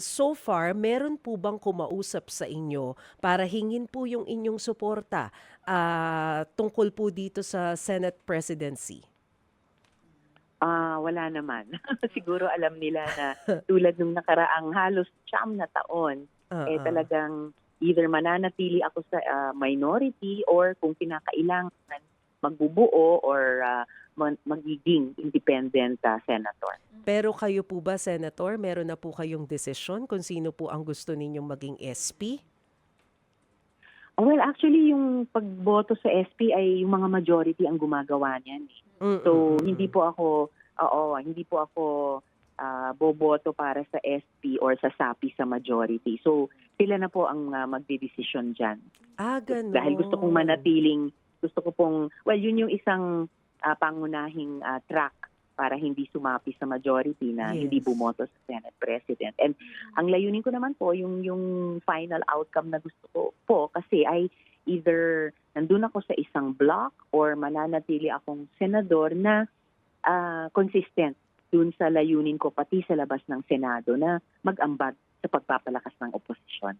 So far, meron po bang kumausap sa inyo para hingin po yung inyong suporta tungkol po dito sa Senate presidency? Wala naman. Siguro alam nila na tulad nung nakaraang halos 9 na taon, Oo. talagang either mananatili ako sa minority or kung kinakailangan magbubuo or magiging independent senator. Pero kayo po ba, Senator, meron na po kayong desisyon kung sino po ang gusto ninyong maging SP? Well, actually yung pagboto sa SP ay yung mga majority ang gumagawa niyan, eh. Mm, So mm, hindi mm. po ako hindi po ako boboto para sa SP or sa SAPI sa majority. So sila na po ang magdedesisyon diyan. Dahil Gano'n. gusto ko pong, well, yun yung isang pangunahing track para hindi sumapi sa majority na hindi Yes. bumoto sa Senate President. And ang layunin ko naman po, yung final outcome na gusto ko po kasi ay either nandun ako sa isang block or mananatili akong senador na consistent dun sa layunin ko pati sa labas ng Senado na mag-ambag sa pagpapalakas ng oposisyon.